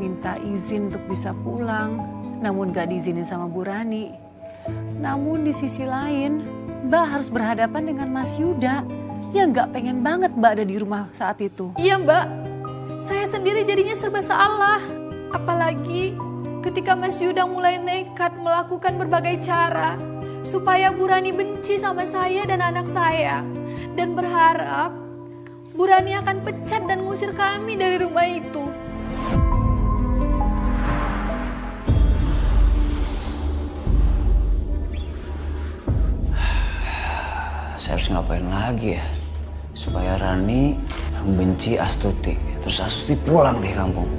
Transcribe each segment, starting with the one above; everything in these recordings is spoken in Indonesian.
minta izin untuk bisa pulang, namun gak diizinin sama Bu Rani. Namun di sisi lain, Mbak harus berhadapan dengan Mas Yuda yang gak pengen banget Mbak ada di rumah saat itu. Iya Mbak, saya sendiri jadinya serba salah. Apalagi ketika Mas Yuda mulai nekat melakukan berbagai cara supaya Bu Rani benci sama saya dan anak saya. Dan berharap Bu Rani akan pecat dan ngusir kami dari rumah itu. Saya harus ngapain lagi ya supaya Rani membenci Astuti, terus Astuti pulang di kampung.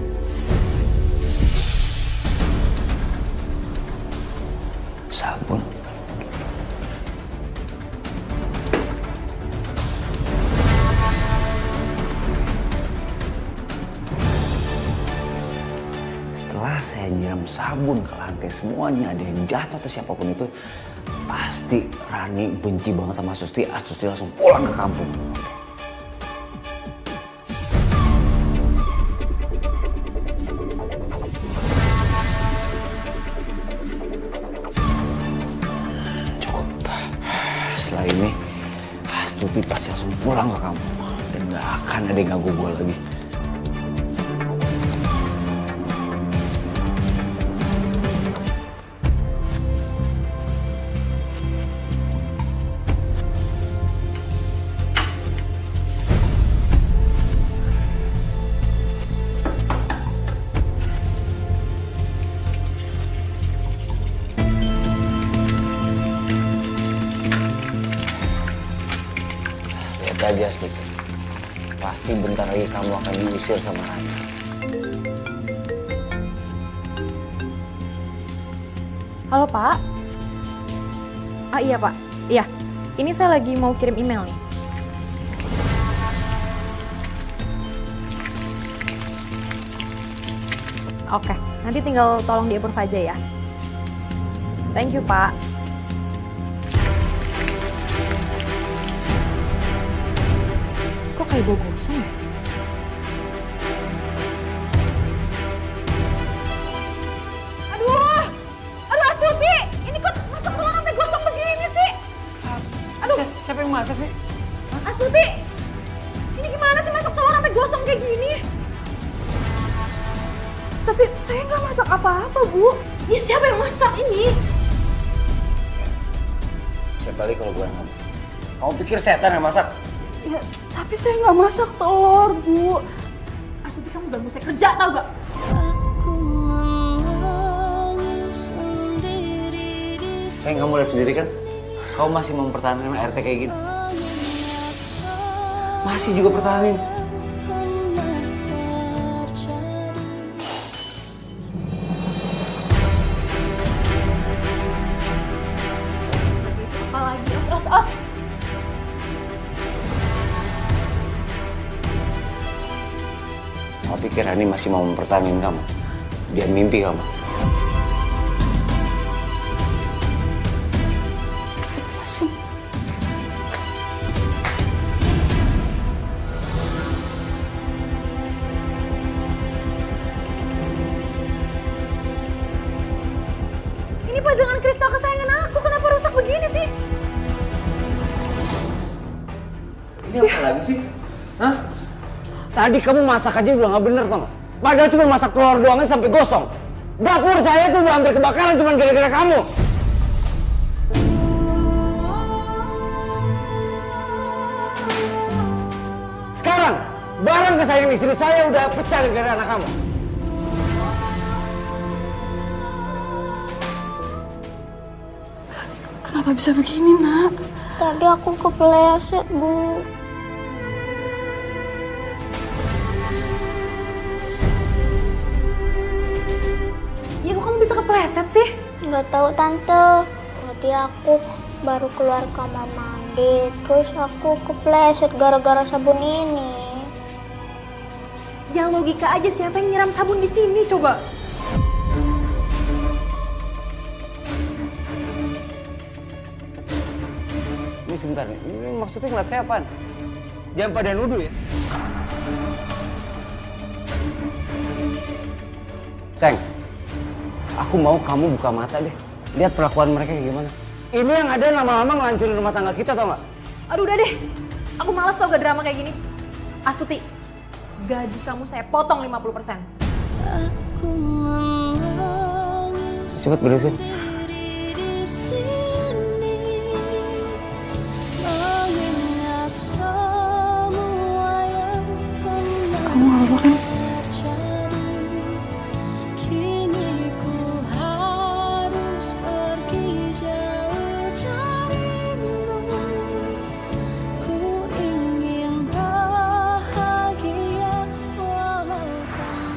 Sabun. Setelah saya nyiram sabun ke lantai semuanya, ada yang jatuh atau siapapun itu, pasti Rani benci banget sama Astuti. Astuti langsung pulang ke kampung. Cukup. Setelah ini Astuti pasti langsung pulang ke kampung dan gak akan ada yang ganggu gue lagi. Aja Astuti, pasti bentar lagi kamu akan diusir sama Rani. Halo Pak. Ah iya Pak, iya. Ini saya lagi mau kirim email nih. Oke, nanti tinggal tolong di-approve aja ya. Thank you Pak. Kok kayak bau gosong ya? Aduh Astuti, ini kok masak telur sampai gosong begini sih? Aduh, Siapa yang masak sih? Astuti, ini gimana sih masak telur sampai gosong kayak gini? Tapi saya nggak masak apa-apa Bu. Ya siapa yang masak ini? Siapa lagi kalau bukan kamu? Kamu pikir setan yang masak? Ya, tapi saya nggak masak telur, Bu. Astuti kamu ganggu saya kerja, tau gak? Saya nggak mau lihat sendiri kan? Kamu masih mempertahankan RT kayak gini? Masih juga pertahanin. Apalagi, os. Kamu pikir Rani masih mau mempertahankan kamu? Dia mimpi kamu. Ini pajangan kristal kesayangan aku, kenapa rusak begini sih? Ini apa lagi sih? Hah? Tadi kamu masak aja udah nggak bener tau nggak? Padahal cuma masak telur doang aja sampai gosong. Dapur saya tuh udah hampir kebakaran cuma gara-gara kamu. Sekarang barang kesayangan istri saya udah pecah gara-gara anak kamu. Kenapa bisa begini Nak? Tadi aku kepleset, Bu. Ya kok kamu bisa kepleset sih? Nggak tahu Tante. Tadi aku baru keluar kamar mandi, terus aku kepleset gara-gara sabun ini. Ya logika aja, siapa yang nyiram sabun di sini coba? Ini sebentar nih, ini maksudnya ngeliat saya apaan? Jangan pada nuduh ya. Seng, aku mau kamu buka mata deh. Lihat perlakuan mereka kayak gimana. Ini yang ada lama-lama ngelancurin rumah tangga kita, tau gak? Aduh udah deh, aku malas tau gak drama kayak gini. Astuti, gaji kamu saya potong 50%. Cepet beresin. Kamu gak apa-apa kan?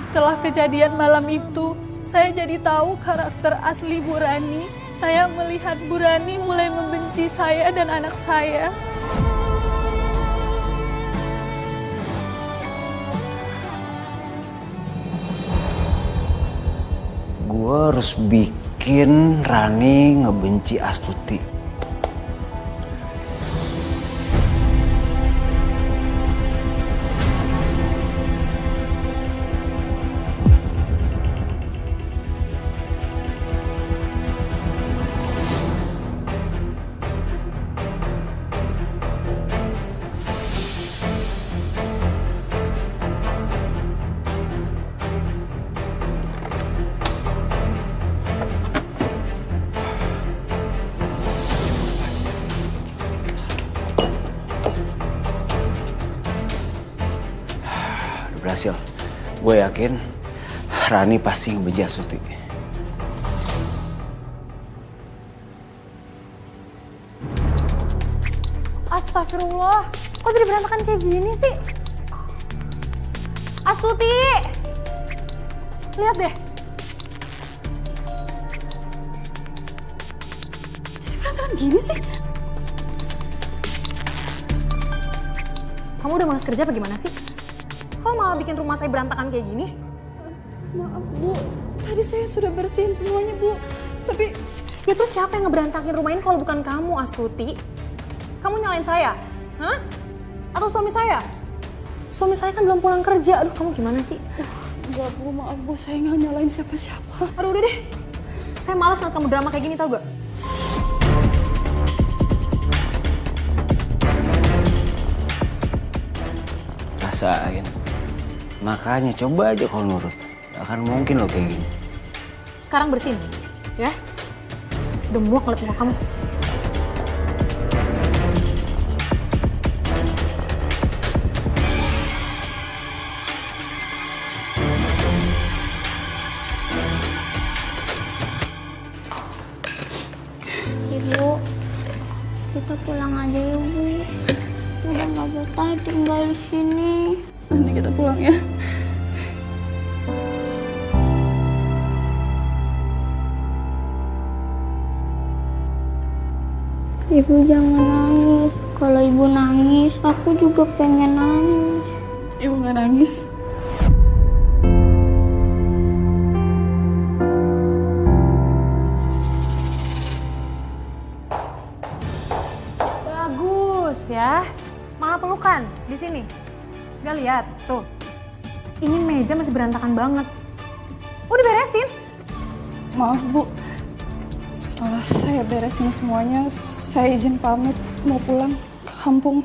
Setelah kejadian malam itu, saya jadi tahu karakter asli Bu Rani. Saya melihat Bu Rani mulai membenci saya dan anak saya. Gua harus bikin Rani ngebenci Astuti. Berhasil. Gue yakin Rani pasti ngebenci Astuti. Astagfirullah, kok jadi berantakan kayak gini sih? Astuti! Lihat deh. Jadi berantakan gini sih? Kamu udah malas kerja apa gimana sih? Kok malah bikin rumah saya berantakan kayak gini? Maaf Bu, tadi saya sudah bersihin semuanya Bu. Tapi Ya terus siapa yang ngeberantakin rumah ini kalau bukan kamu, Astuti? Kamu nyalain saya? Hah? Atau suami saya? Suami saya kan belum pulang kerja. Aduh, kamu gimana sih? enggak Bu, maaf Bu, saya nggak nyalain siapa-siapa. Aduh, udah deh. Saya malas ngeliat kamu drama kayak gini, tau gak? Rasain. Makanya coba aja kalau nurut. Gak akan mungkin lo kayak gini. Sekarang bersihin, ya? Udah muak ngeliat muka kamu. Ibu, kita pulang aja ya Bu. Udah nggak betah tinggal di sini. Nanti kita pulang ya. Ibu jangan nangis. Kalau ibu nangis, aku juga pengen nangis. Ibu nggak nangis. Bagus ya. Malah pelukan di sini. Gak lihat tuh. Ini meja masih berantakan banget. Udah beresin. Maaf Bu, setelah saya beresin semuanya, saya izin pamit mau pulang ke kampung.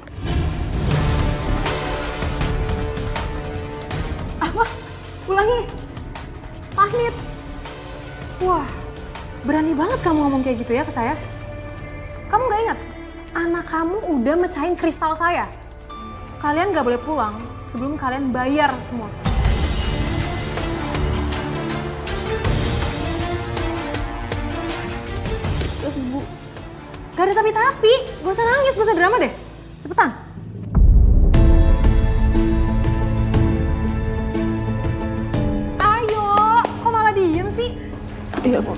Apa? Ulangi. Pamit. Wah, berani banget kamu ngomong kayak gitu ya ke saya. Kamu gak ingat? Anak kamu udah mecahin kristal saya. Kalian gak boleh pulang sebelum kalian bayar semua. Bu, Gak ada tapi-tapi. Gak usah nangis, gak usah drama deh. Cepetan. Ayo, kok malah diem sih? iya Bu.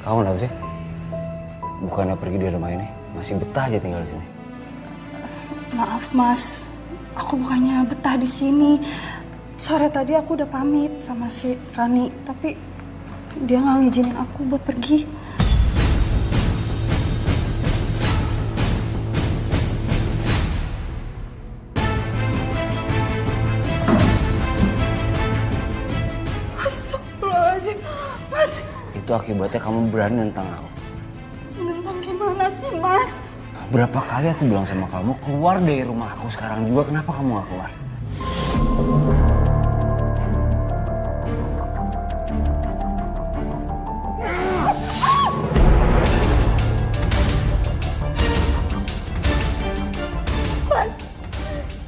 Kamu kenapa sih? Bukannya pergi dari rumah ini, masih betah aja tinggal di sini. Maaf Mas, aku bukannya betah di sini. Sore tadi aku udah pamit sama si Rani, tapi dia nggak ngizinin aku buat pergi. Astagfirullahaladzim, Mas. Itu akibatnya kamu berani nentang aku. Menentang gimana sih, Mas? Berapa kali aku bilang sama kamu keluar dari rumah aku sekarang juga, kenapa kamu gak keluar?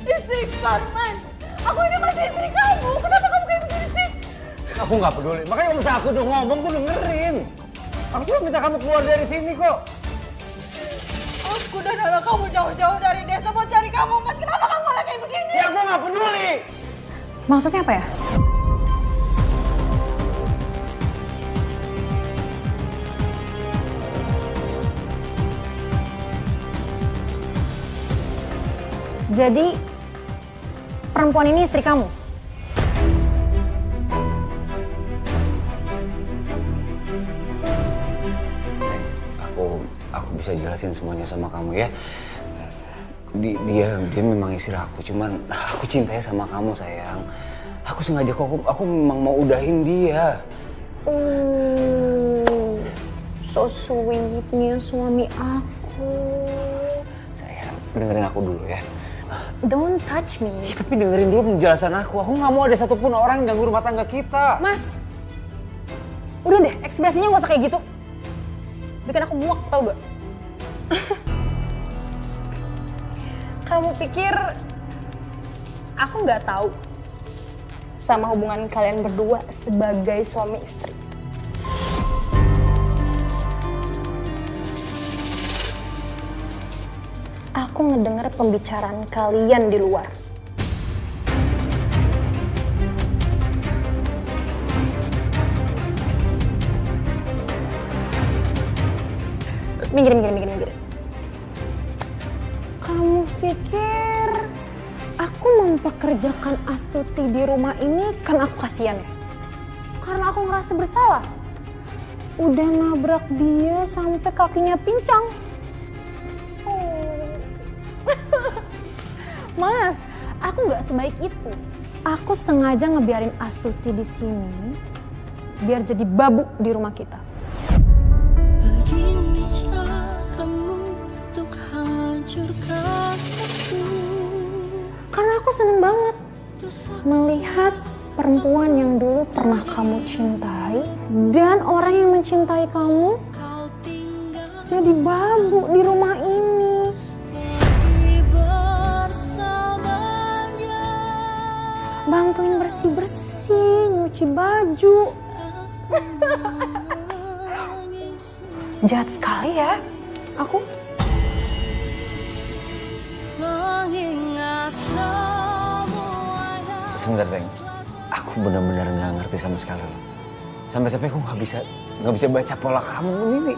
Istighfar, Mas. Aku ini masih istri kamu. Kenapa kamu kayak begini sih? Aku gak peduli, makanya kamu aku udah ngomong, aku dengerin. Aku cuma minta kamu keluar dari sini kok. Aku udah nolak kamu jauh-jauh dari desa buat cari kamu, Mas. Kenapa kamu malah kayak begini? Ya aku gak peduli. Maksudnya apa ya? Jadi perempuan ini istri kamu? Aku bisa jelasin semuanya sama kamu ya. Dia memang istri aku, cuman aku cintanya sama kamu sayang. Aku sengaja kok, aku memang mau udahin dia. So sweetnya suami aku. Sayang, dengerin aku dulu ya. Don't touch me. Tapi dengerin dulu penjelasan aku. Aku nggak mau ada satupun orang yang ganggu rumah tangga kita. Mas, udah deh, ekspresinya gak usah kayak gitu. Bikin aku muak, tau gak? Kamu pikir aku nggak tahu sama hubungan kalian berdua sebagai suami istri? Aku ngedengar pembicaraan kalian di luar. Minggir. Kamu pikir aku mempekerjakan Astuti di rumah ini karena aku kasihan ya? Karena aku ngerasa bersalah. Udah nabrak dia sampai kakinya pincang. Oh. Mas, aku nggak sebaik itu. Aku sengaja ngebiarin Astuti di sini biar jadi babuk di rumah kita. Begini caramu untuk hancurkan aku. Karena aku seneng banget melihat perempuan yang dulu pernah kamu cintai dan orang yang mencintai kamu Kau tinggal jadi babuk di rumah ini. pergi bersamanya. Bantuin bersih-bersih, nyuci baju. Jahat sekali ya aku. Mengingat semuanya. Sebentar sayang, aku benar-benar nggak ngerti sama sekali loh. Sampai-sampai aku nggak bisa baca pola kamu ini.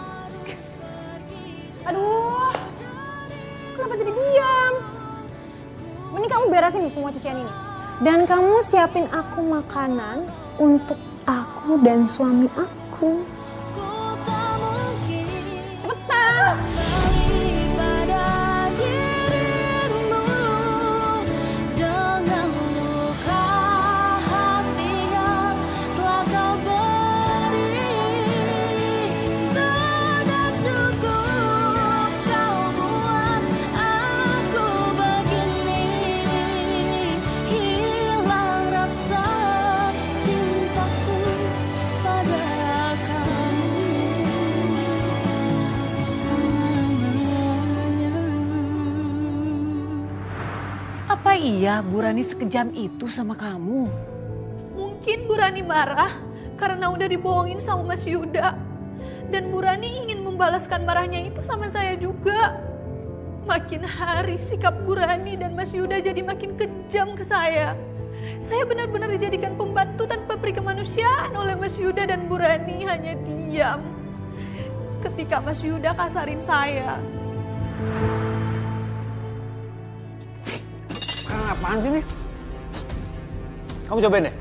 Aduh, kenapa jadi diam? Mending kamu beresin nih semua cucian ini. Dan kamu siapin aku makanan untuk aku dan suami aku. Ku tak mungkin Cepetan! kembali pada dirimu dengan luka hati yang telah kau beri. Sudah cukup kau buat aku begini, hilang rasa cintaku pada kamu selamanya. Apa iya Bu Rani sekejam itu sama kamu? Mungkin Bu Rani marah karena udah dibohongin sama Mas Yuda. Dan Bu Rani ingin membalaskan marahnya itu sama saya juga. Makin hari sikap Bu Rani dan Mas Yuda jadi makin kejam ke saya. Saya benar-benar dijadikan pembantu tanpa peri kemanusiaan oleh Mas Yuda, dan Bu Rani hanya diam ketika Mas Yuda kasarin saya. Sekarang apaan sih nih? Kamu cobain deh.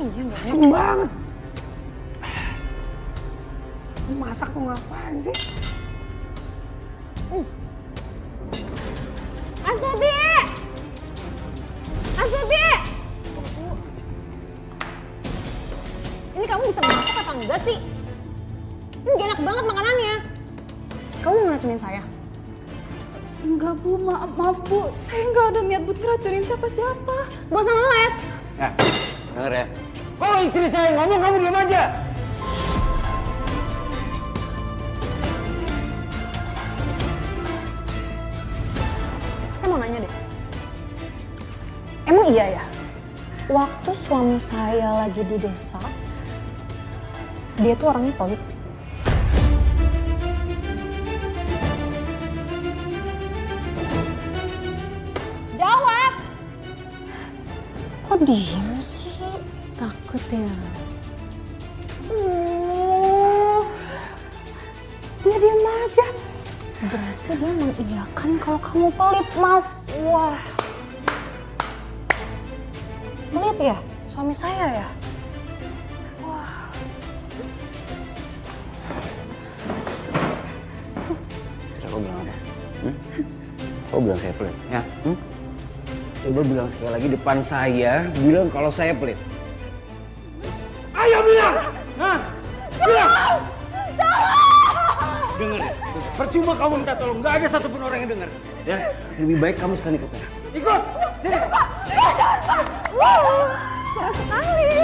Iya nggak? Asin banget. Kamu masak tuh ngapain sih? Astuti! Astuti! Ini kamu bisa masak apa enggak sih? Ini gak enak banget makanannya. Kamu mau ngeracunin saya? Enggak Bu, maaf Bu. Saya nggak ada niat buat ngeracunin siapa-siapa. Gak usah ngeles. Ya, denger ya. Kalau istri saya ngomong, kamu diam aja. Saya mau nanya deh. Emang iya ya? Waktu suami saya lagi di desa, dia tuh orangnya pelit. Jawab! Kok diem sih? Takut ya? Dia diem aja. Berarti dia mengiyakan kalau kamu pelit, Mas. Wah. Pelit ya? Suami saya ya? Kira kau bilang apa? Kau bilang saya pelit, ya? Coba bilang sekali lagi depan saya, bilang kalau saya pelit. Ayo bilang! Hah? Bilang! Dengar ya, percuma kamu minta tolong, nggak ada satupun orang yang dengar. Ya, lebih baik kamu sekarang ikut saya. Ikut! Sini! Seru sekali.